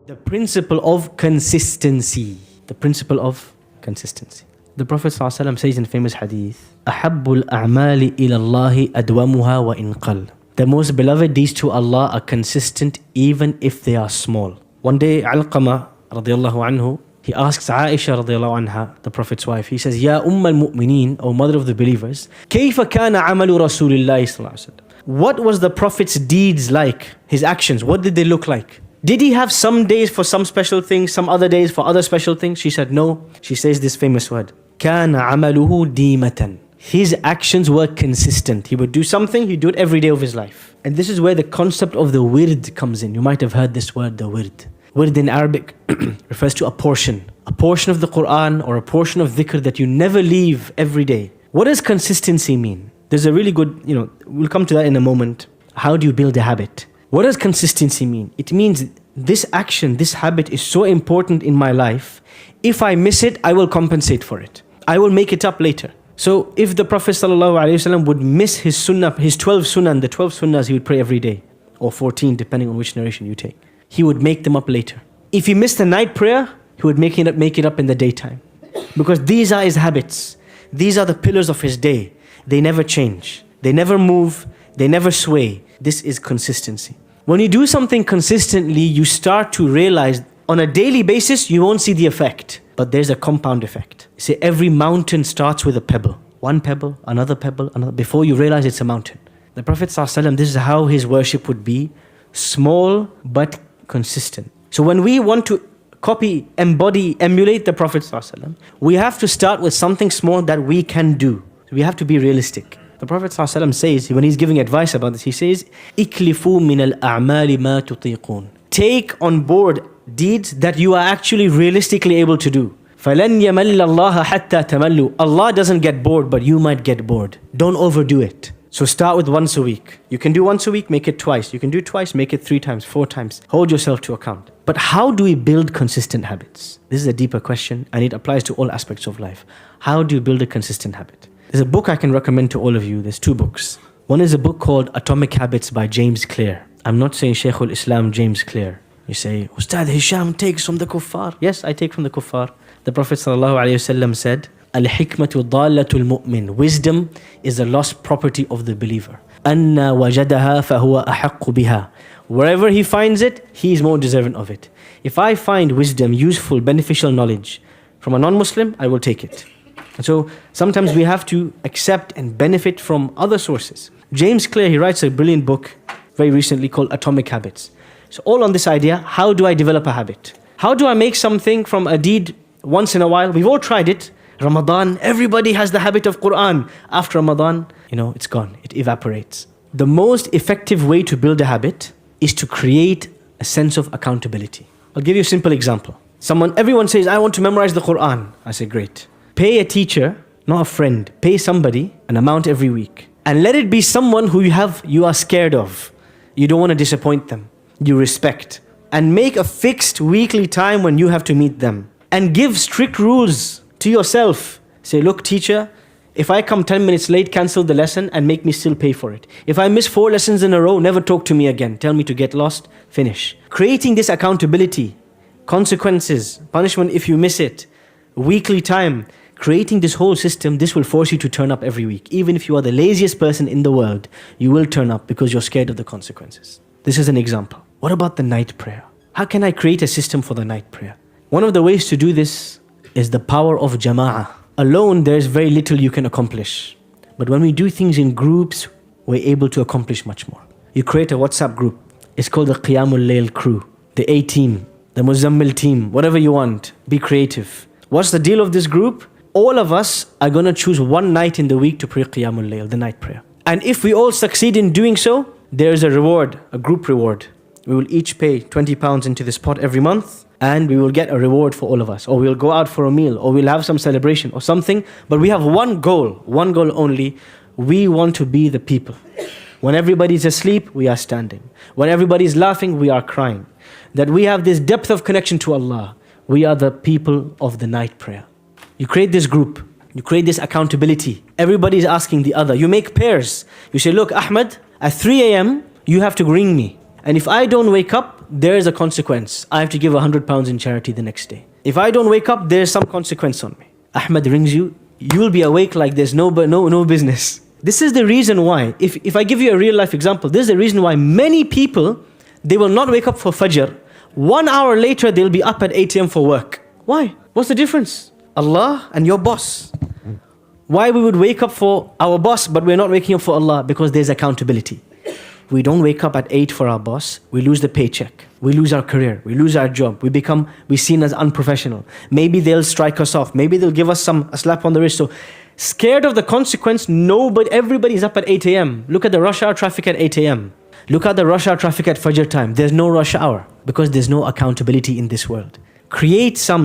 The principle of consistency. The principle of consistency. The Prophet ﷺ says in famous hadith, أَحَبُّ الْأَعْمَالِ إِلَى اللَّهِ أَدْوَمُهَا وَإِنْ قَلَّ. The most beloved deeds to Allah are consistent even if they are small. One day, Alqamah radiallahu anhu, he asks Aisha radiallahu anha, the Prophet's wife, he says, Ya al-Mu'mineen, O mother of the believers, كَيْفَ كَانَ عَمَلُ رَسُولِ اللَّهِ صلى الله عليه وسلم. What was the Prophet's deeds like? His actions, what did they look like? Did he have some days for some special things, some other days for other special things? She said no. She says this famous word, كَانَ عَمَلُهُ دِيمَةً. His actions were consistent. He would do something, he'd do it every day of his life. And this is where the concept of the wird comes in. You might have heard this word, the wird. Wird in Arabic refers to a portion of the Quran or a portion of dhikr that you never leave every day. What does consistency mean? There's a really good, we'll come to that in a moment. How do you build a habit? What does consistency mean? It means this action, this habit is so important in my life. If I miss it, I will compensate for it. I will make it up later. So if the Prophet ﷺ would miss his sunnah, his 12 sunnah, the 12 sunnahs he would pray every day, or 14 depending on which narration you take, he would make them up later. If he missed the night prayer, he would make it up in the daytime. Because these are his habits. These are the pillars of his day. They never change. They never move. They never sway. This is consistency. When you do something consistently, you start to realize on a daily basis, you won't see the effect. But there's a compound effect. See, every mountain starts with a pebble. One pebble, another, before you realize it's a mountain. The Prophet ﷺ, this is how his worship would be. Small but consistent. So when we want to copy, embody, emulate the Prophet ﷺ, we have to start with something small that we can do. So we have to be realistic. The Prophet ﷺ says, when he's giving advice about this, he says, إِكْلِفُوا مِنَ الْأَعْمَالِ مَا تُطِيقُونَ. Take on board deeds that you are actually realistically able to do. فَلَنْ يَمَلَّ اللَّهَ حَتَّى تَمَلُّوا. Allah doesn't get bored, but you might get bored. Don't overdo it. So start with once a week. You can do once a week, make it twice. You can do twice, make it 3 times, 4 times. Hold yourself to account. But how do we build consistent habits? This is a deeper question and it applies to all aspects of life. How do you build a consistent habit? There's a book I can recommend to all of you. There's 2 books. One is a book called Atomic Habits by James Clear. I'm not saying Shaykh al-Islam James Clear. You say, Ustadh Hisham takes from the kuffar. Yes, I take from the kuffar. The Prophet ﷺ said, Al-hikmatu dalatul mu'min. Wisdom is the lost property of the believer. Anna wajadaha fahuwa ahaqqu biha. Wherever he finds it, he is more deserving of it. If I find wisdom, useful, beneficial knowledge from a non-Muslim, I will take it. And so sometimes we have to accept and benefit from other sources. James Clear, he writes a brilliant book very recently called Atomic Habits. So all on this idea, how do I develop a habit? How do I make something from a deed once in a while? We've all tried it. Ramadan, everybody has the habit of Quran. After Ramadan, it's gone. It evaporates. The most effective way to build a habit is to create a sense of accountability. I'll give you a simple example. Everyone says, I want to memorize the Quran. I say, great. Pay a teacher, not a friend. Pay somebody an amount every week. And let it be someone who you are scared of. You don't want to disappoint them. You respect. And make a fixed weekly time when you have to meet them. And give strict rules to yourself. Say, look, teacher, if I come 10 minutes late, cancel the lesson and make me still pay for it. If I miss 4 lessons in a row, never talk to me again. Tell me to get lost, finish. Creating this accountability, consequences, punishment if you miss it, weekly time, creating this whole system, this will force you to turn up every week. Even if you are the laziest person in the world, you will turn up because you're scared of the consequences. This is an example. What about the night prayer? How can I create a system for the night prayer? One of the ways to do this is the power of jama'ah. Alone, there's very little you can accomplish. But when we do things in groups, we're able to accomplish much more. You create a WhatsApp group. It's called the Qiyamul Layl crew, the A team, the Muzammil team, whatever you want. Be creative. What's the deal of this group? All of us are going to choose one night in the week to pray Qiyamul Layl, the night prayer. And if we all succeed in doing so, there's a reward, a group reward. We will each pay £20 into this pot every month and we will get a reward for all of us. Or we'll go out for a meal or we'll have some celebration or something. But we have one goal only. We want to be the people. When everybody's asleep, we are standing. When everybody's laughing, we are crying. That we have this depth of connection to Allah. We are the people of the night prayer. You create this group. You create this accountability. Everybody is asking the other. You make pairs. You say, look, Ahmed, at 3 a.m., you have to ring me. And if I don't wake up, there is a consequence. I have to give £100 in charity the next day. If I don't wake up, there's some consequence on me. Ahmed rings you, you'll be awake like there's no business. This is the reason why, if I give you a real life example, this is the reason why many people, they will not wake up for Fajr. 1 hour later, they'll be up at 8 a.m. for work. Why? What's the difference? Allah and your boss. Why we would wake up for our boss, but we're not waking up for Allah? Because there's accountability. We don't wake up at 8 for our boss, we lose the paycheck, we lose our career, we lose our job, we're seen as unprofessional. Maybe they'll strike us off, maybe they'll give us a slap on the wrist. So scared of the consequence, everybody's up at 8 a.m. Look at the rush hour traffic at 8 a.m. Look at the rush hour traffic at Fajr time. There's no rush hour because there's no accountability in this world. Create some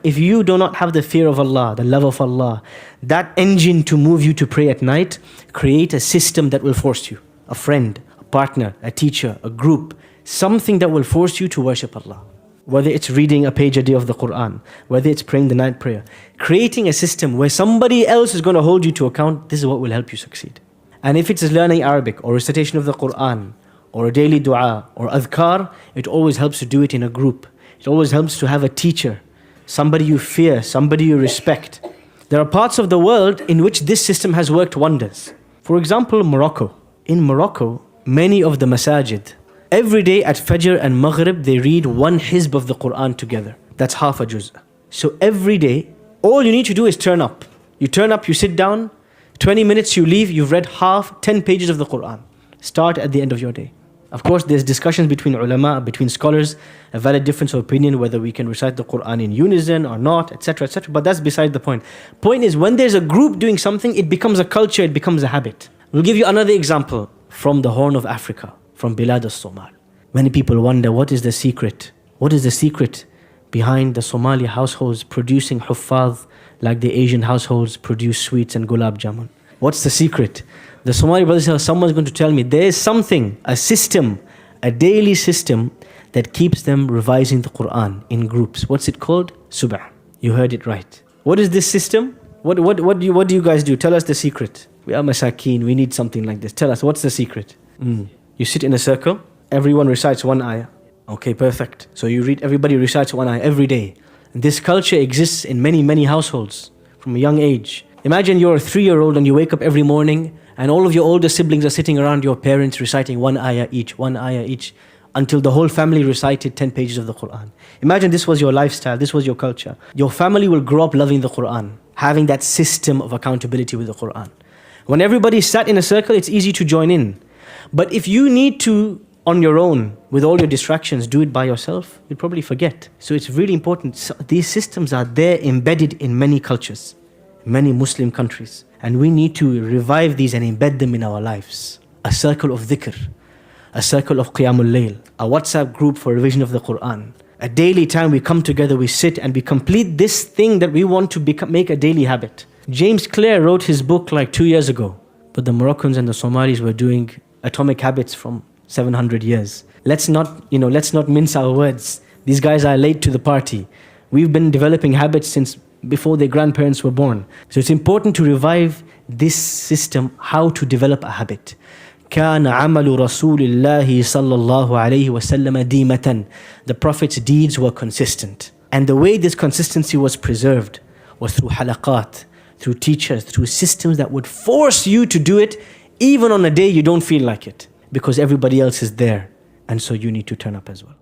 if you do not have the fear of Allah, the love of Allah, that engine to move you to pray at night, create a system that will force you. A friend, a partner, a teacher, a group, something that will force you to worship Allah. Whether it's reading a page a day of the Quran, whether it's praying the night prayer, creating a system where somebody else is going to hold you to account, this is what will help you succeed. And if it's learning Arabic or recitation of the Quran or a daily dua or adhkar, it always helps to do it in a group. It always helps to have a teacher, somebody you fear, somebody you respect. There are parts of the world in which this system has worked wonders. For example, Morocco. In Morocco, many of the masajid, every day at Fajr and Maghrib, they read one hizb of the Quran together. That's half a juz. So every day, all you need to do is turn up. You turn up, you sit down, 20 minutes you leave, you've read 10 pages of the Quran. Start at the end of your day. Of course, there's discussions between ulama, between scholars, a valid difference of opinion whether we can recite the Quran in unison or not, etc., etc. But that's beside the point. Point is, when there's a group doing something, it becomes a culture, it becomes a habit. We'll give you another example from the Horn of Africa, from Bilad al-Somal. Many people wonder, what is the secret? What is the secret behind the Somali households producing huffaz like the Asian households produce sweets and gulab jamun? What's the secret? The Somali brothers say, someone's going to tell me, there is something, a system, a daily system that keeps them revising the Quran in groups. What's it called? Subh. You heard it right. What is this system? What do you guys do? Tell us the secret. We are masakeen, we need something like this. Tell us, what's the secret? You sit in a circle, everyone recites one ayah. Okay, perfect. So everybody recites one ayah every day. And this culture exists in many, many households from a young age. Imagine you're a 3-year-old and you wake up every morning and all of your older siblings are sitting around your parents reciting one ayah each, until the whole family recited 10 pages of the Quran. Imagine this was your lifestyle, this was your culture. Your family will grow up loving the Quran, having that system of accountability with the Quran. When everybody sat in a circle, it's easy to join in. But if you need to, on your own, with all your distractions, do it by yourself, you'll probably forget. So it's really important. So these systems are there embedded in many cultures, many Muslim countries. And we need to revive these and embed them in our lives. A circle of dhikr, a circle of qiyamul layl, a WhatsApp group for revision of the Quran. A daily time we come together, we sit and we complete this thing that we want to make a daily habit. James Clear wrote his book like 2 years ago, but the Moroccans and the Somalis were doing atomic habits from 700 years. Let's not mince our words. These guys are late to the party. We've been developing habits since before their grandparents were born. So it's important to revive this system, how to develop a habit. كان عمل رسول الله صلى الله عليه وسلم ديمة. The Prophet's deeds were consistent. And the way this consistency was preserved was through halaqat, through teachers, through systems that would force you to do it even on a day you don't feel like it, because everybody else is there. And so you need to turn up as well.